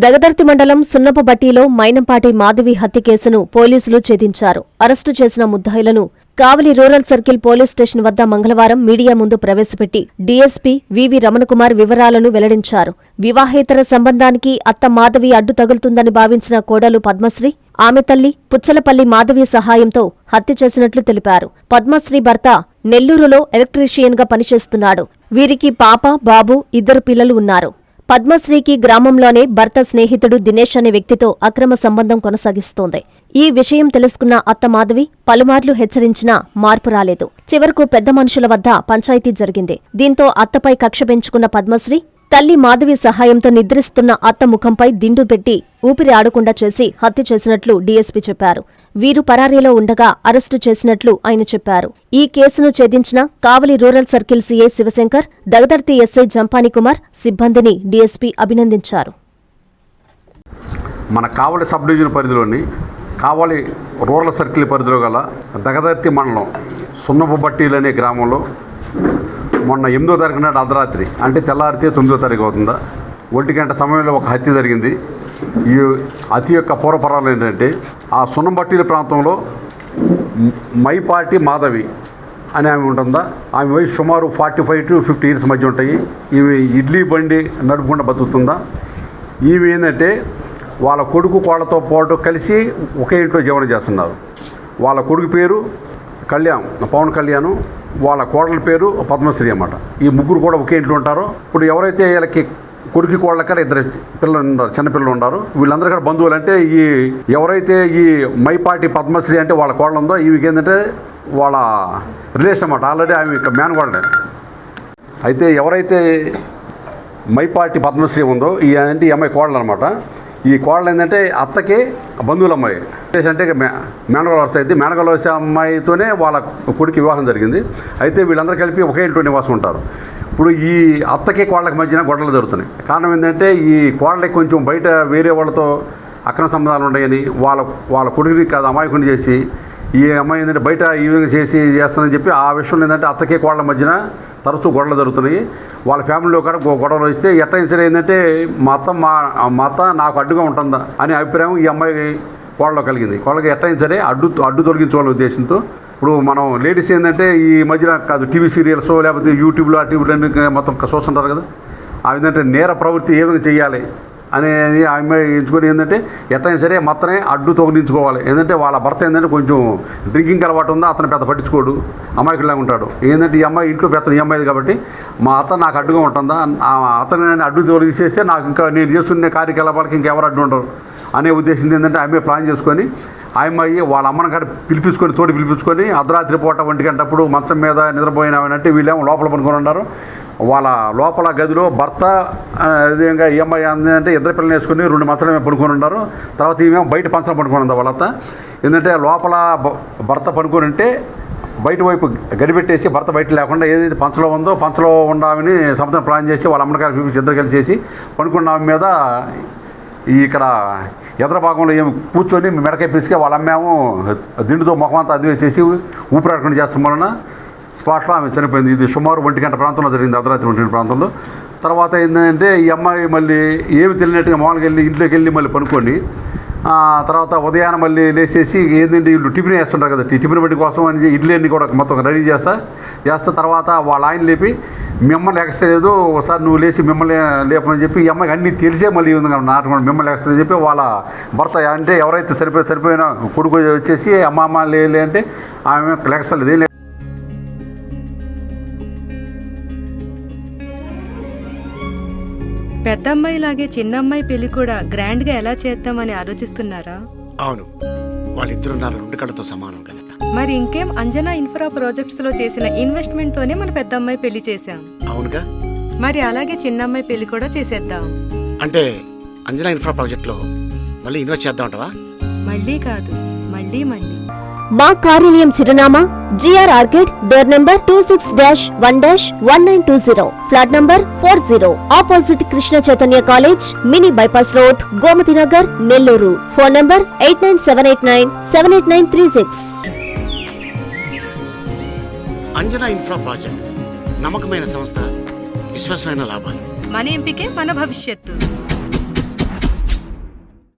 దగదర్తి మండలం సున్నపబట్టిలో మైనంపాటి మాధవి హత్య కేసును పోలీసులు ఛేదించారు. అరెస్టు చేసిన ముద్దాయిలను కావలి రూరల్ సర్కిల్ పోలీస్ స్టేషన్ వద్ద మంగళవారం మీడియా ముందు ప్రవేశపెట్టి డీఎస్పీ వివి రమణకుమార్ వివరాలను వెల్లడించారు. వివాహేతర సంబంధానికి అత్త మాధవి అడ్డు తగులుతుందని భావించిన కోడలు పద్మశ్రీ, ఆమె తల్లి పుచ్చలపల్లి మాధవి సహాయంతో హత్య చేసినట్లు తెలిపారు. పద్మశ్రీ భర్త నెల్లూరులో ఎలక్ట్రీషియన్గా పనిచేస్తున్నాడు. వీరికి పాప, బాబు, 2 పిల్లలు ఉన్నారు. పద్మశ్రీకి గ్రామంలోనే భర్త స్నేహితుడు దినేష్ అనే వ్యక్తితో అక్రమ సంబంధం కొనసాగిస్తోంది. ఈ విషయం తెలుసుకున్న అత్త మాధవి పలుమార్లు హెచ్చరించినా మార్పు రాలేదు. చివరకు పెద్ద మనుషుల వద్ద పంచాయతీ జరిగింది. దీంతో అత్తపై కక్ష పెంచుకున్న పద్మశ్రీ తల్లి మాధవి సహాయంతో నిద్రిస్తున్న అత్త ముఖంపై దిండు పెట్టి ఊపిరి ఆడకుండా చేసి హత్య చేసినట్లు డీఎస్పీ చెప్పారు. వీరు పరారీలో ఉండగా అరెస్టు చేసినట్లు ఆయన చెప్పారు. ఈ కేసును ఛేదించిన Kavali rural circle CI Sivasankar, Dagadarthi SI Jampani Kumar సిబ్బందిని డీఎస్పీ అభినందించారు. మన కావలి సబ్ డివిజన్ పరిధిలోని కావలి రూరల్ సర్కిల్ పరిధిలో గల దగదర్తి మండలం సున్నపబట్టీలు అనే గ్రామంలో మొన్న 8వ తారీఖు నాడు అర్ధరాత్రి, అంటే తెల్లారితే 9వ తారీఖు అవుతుందా, 1 గంట సమయంలో ఒక హత్య జరిగింది. ఈ హత్య యొక్క పూర్వపరాలు ఏంటంటే, ఆ సున్నపబట్టీల ప్రాంతంలో మైపాటి మాధవి అనే ఆమె ఉంటుందా. ఆమె వయసు సుమారు 45 to 50 years మధ్య ఉంటాయి. ఈమె ఇడ్లీ బండి నడుపుకుండా బతుకుతుందా. ఈమె ఏంటంటే వాళ్ళ కొడుకు కోళ్ళతో పాటు కలిసి ఒకే ఇంట్లో జీవనం చేస్తున్నారు. వాళ్ళ కొడుకు పేరు పవన్ కళ్యాణ్, వాళ్ళ కోడల పేరు పద్మశ్రీ అన్నమాట. ఈ ముగ్గురు కూడా ఒకే ఇంట్లో ఉంటారు. ఇప్పుడు ఎవరైతే వీళ్ళకి కొడుకు కోళ్ళక్కడ 2 పిల్లలు ఉన్నారు, చిన్నపిల్లలు ఉన్నారు. వీళ్ళందరూ కూడా బంధువులు. అంటే ఈ ఎవరైతే ఈ మైపాటి పద్మశ్రీ అంటే వాళ్ళ కోడలు ఉందో, ఈమెకి ఏంటంటే వాళ్ళ రిలేషన్ అన్నమాట. ఆల్రెడీ ఆమె మేనకోడలే. అయితే ఎవరైతే మైపాటి పద్మశ్రీ ఉందో ఈ అమ్మాయి కోడలు అనమాట. ఈ కోడలు ఏంటంటే అత్తకి బంధువుల అమ్మాయి. అంటే మేనగల వరుస అయితే మేనగల వరుస అమ్మాయితోనే వాళ్ళ కొడుకు వివాహం జరిగింది. అయితే వీళ్ళందరూ కలిపి ఒకే ఇంట్లో నివాసం ఉంటారు. ఇప్పుడు ఈ అత్తకి కోళ్ళకి మధ్యన గొడవలు జరుగుతున్నాయి. కారణం ఏంటంటే ఈ కోళ్ళకి కొంచెం బయట వేరే వాళ్ళతో అక్రమ సంబంధాలు ఉన్నాయని వాళ్ళ కొడుకుని కాదు అమాయకుని చేసి, ఈ అమ్మాయి ఏంటంటే బయట ఈ విధంగా చేస్తానని చెప్పి ఆ విషయంలో ఏంటంటే అత్తకి కోళ్ళ మధ్యన తరచూ గొడవలు జరుగుతున్నాయి. వాళ్ళ ఫ్యామిలీలో కూడా గొడవలు వస్తే ఎట్లా సరే ఏంటంటే మా అత్త నాకు అడ్డుగా ఉంటుందా అనే అభిప్రాయం ఈ అమ్మాయి కోళ్ళలో కలిగింది. కోళ్ళకి ఎట్లా సరే అడ్డు తొలగించుకోవాలనే ఉద్దేశంతో ఇప్పుడు మనం లేడీస్ ఏంటంటే ఈ మధ్యన కాదు టీవీ సీరియల్స్ లేకపోతే యూట్యూబ్లో టీవీలో మొత్తం చూస్తుంటారు కదా. ఆ విధంగా నేర ప్రవృత్తి ఏ విధంగా చేయాలి అనేది ఆ అమ్మాయి ఎంచుకొని ఏంటంటే ఎట్లయినా సరే మొత్తమే అడ్డు తొలగించుకోవాలి. ఏంటంటే వాళ్ళ భర్త ఏంటంటే కొంచెం డ్రింకింగ్ అలవాటు ఉందా, అతను పెద్ద పట్టించుకోడు, అమాయకులాగా ఉంటాడు. ఏంటంటే ఈ అమ్మాయి ఇంట్లో పెద్ద ఈ అమ్మాయి కాబట్టి మా అత్త నాకు అడ్డుగా ఉంటుందా, అతను అడ్డు తొలగిసేస్తే నాకు ఇంకా నేను చేస్తున్న కార్యకలాపాలకి ఇంకెవరు అడ్డు ఉండరు అనే ఉద్దేశం ఏంటంటే ఆమె ప్లాన్ చేసుకొని ఆ అమ్మాయి వాళ్ళ అమ్మని కాడ పిలిపించుకొని అర్ధరాత్రి పూట 1 గంటప్పుడు మంచం మీద నిద్రపోయినామనంటే వీళ్ళేమో లోపల పనుకొని ఉన్నారు. వాళ్ళ లోపల గదిలో భర్త విధంగా ఈ అమ్మాయి ఏంటంటే 2 పిల్లలు వేసుకొని 2 మంచాల మీద పడుకొని ఉన్నారు. తర్వాత ఈమె బయట పంచం పడుకొని ఉంది. వాళ్ళ అత్త ఏంటంటే లోపల భర్త పడుకొని ఉంటే బయట వైపు గడిపెట్టేసి భర్త బయట లేకుండా ఏదైతే పంచలో ఉందో పంచలో ఉండామని సముద్రం ప్లాన్ చేసి వాళ్ళ అమ్మగారు పిలిపించి 2 కలిసి చేసి పడుకున్న ఆమె మీద ఇక్కడ ఎదర భాగంలో ఏమి కూర్చొని మెడకాయ పిసికి వాళ్ళ అమ్మేమో దిండుతో ముఖమంతా అదివేసేసి ఊపిరాడకుండా చేస్తాం వలన స్పాట్లో ఆమె చనిపోయింది. ఇది సుమారు 1 గంట ప్రాంతంలో జరిగింది, అర్ధరాత్రి 1 గంట ప్రాంతంలో. తర్వాత ఏంటంటే ఈ అమ్మాయి మళ్ళీ ఏమి తెలియనట్టుగా మామూలుగా వెళ్ళి ఇంట్లోకి వెళ్ళి మళ్ళీ పనుకొని తర్వాత ఉదయాన్నే మళ్ళీ లేచేసి ఏంటంటే వీళ్ళు టిఫిన్ వేస్తుంటారు కదా, టిఫిన్ బండి కోసం అని ఇడ్లీ అన్ని కూడా మొత్తం రెడీ చేస్తా తర్వాత వాళ్ళ ఆయన లేపి మిమ్మల్ని లేకలేదు, ఒకసారి నువ్వు లేచి మిమ్మల్ని లేపని చెప్పి ఈ అమ్మాయికి అన్నీ తెలిసే మళ్ళీ ఈ విధంగా నాటుకోండి మిమ్మల్ని లేకలేదని చెప్పి వాళ్ళ భర్త అంటే ఎవరైతే చనిపోయిన కొడుకు వచ్చేసి అమ్మ లే అంటే ఆమె లేకలేదు. పెద్దమ్మాయిలాగే చిన్నమ్మాయి పెళ్లి కూడా గ్రాండ్ గా ఎలా చేద్దామని ఆలోచిస్తున్నారా? అవును, వాళ్ళిద్దరు నా 2 కళ్ళతో సమానం కదా. మరి ఇంకేం, అంజనా ఇన్ఫ్రా ప్రాజెక్ట్స్ లో చేసిన ఇన్వెస్ట్మెంట్ తోనే మన పెద్దమ్మాయి పెళ్లి చేశాం. అవునుగా, మరి అలాగే చిన్నమ్మాయి పెళ్లి కూడా చేసేద్దాం. అంటే అంజనా ఇన్ఫ్రా ప్రాజెక్ట్ లో మళ్ళీ ఇన్వెస్ట్ చేద్దామంటావా? మళ్ళీ కాదు, మళ్ళీ. మా కార్యాలయం చిరునామా GR arcade, door number 26-1-1920, flat number 40, opposite Krishna Chaitanya college, mini bypass road, Gomathi Nagar, Nellore. Phone number 8978978936. Anjana infra project నమ్మకమైన సంస్థ, విశ్వాసమైన లాభాలు. మన ఎంపికే మన భవిష్యత్తు.